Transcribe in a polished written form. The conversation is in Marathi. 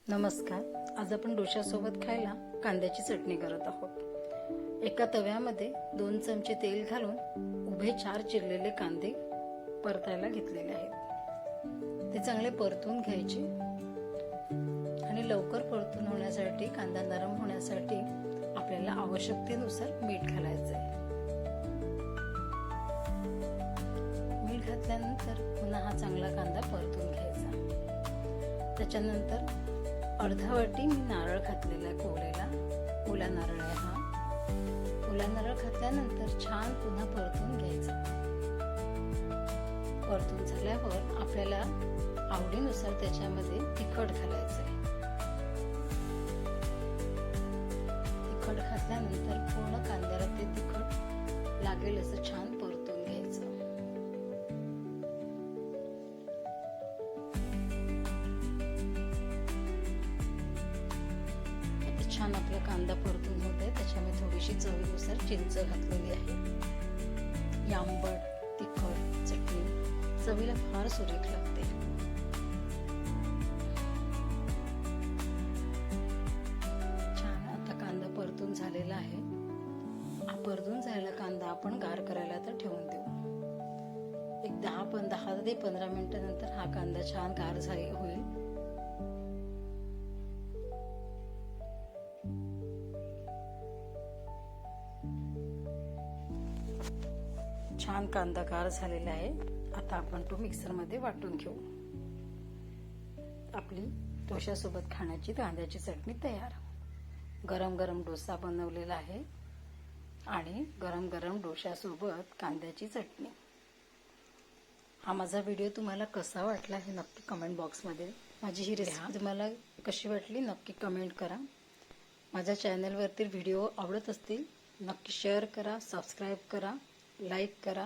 नमस्कार. आज आपण डोशासोबत खायला कांद्याची चटणी करत आहोत. एका तव्यामध्ये 2 चमचे तेल घालून उभे 4 चिरलेले कांदे परतायला घेतलेले आहेत. ते चांगले परतून घ्यायचे आणि लवकर परतून होण्यासाठी, कांदा नरम होण्यासाठी आपल्याला आवश्यकतेनुसार मीठ घालायचे आहे. मीठ घातल्यानंतर पुन्हा हा चांगला कांदा परतून घ्यायचा. त्याच्यानंतर अर्धा वाटी मी नारळ घातलेला आहे कोवलेला. ओला नारळ आहे हा. ओला नारळ घातल्यानंतर छान पुन्हा परतून घ्यायचा. परतून झाल्यावर आपल्याला आवडीनुसार त्याच्यामध्ये तिखट घालायचं आहे. तिखट घातल्यानंतर पूर्ण कांद्याला ते तिखट लागेल असं छान परतून घ्यायचं. छान आपला कांदा परतून होत आहे. त्याच्यामध्ये थोडीशी चवीनुसार चिंच घातलेली आहे. ही आंबट तिखट चटणी चवीला फार सुरेख लागते. छान आता कांदा परतून झालेला आहे. हा परतून झालेला कांदा आपण गार करायला तर ठेवून देऊ. एक 10 ते 15 मिनिटांनंतर हा कांदा छान गार होईल. छान कांदा गार झालेला आहे. आता आपण तो मिक्सर मध्ये वाटून घेऊ. आपली डोशासोबत खाण्याची कांद्याची चटणी तयार. गरम गरम डोसा बनवलेला आहे आणि गरम गरम डोशासोबत कांद्याची चटणी. हा माझा व्हिडिओ तुम्हाला कसा वाटला हे नक्की कमेंट बॉक्समध्ये, माझी ही रेसिपी तुम्हाला कशी वाटली नक्की कमेंट करा. माझ्या चॅनलवरती व्हिडिओ आवडत असतील नक्की शेअर करा, सबस्क्राईब करा, लाईक करा.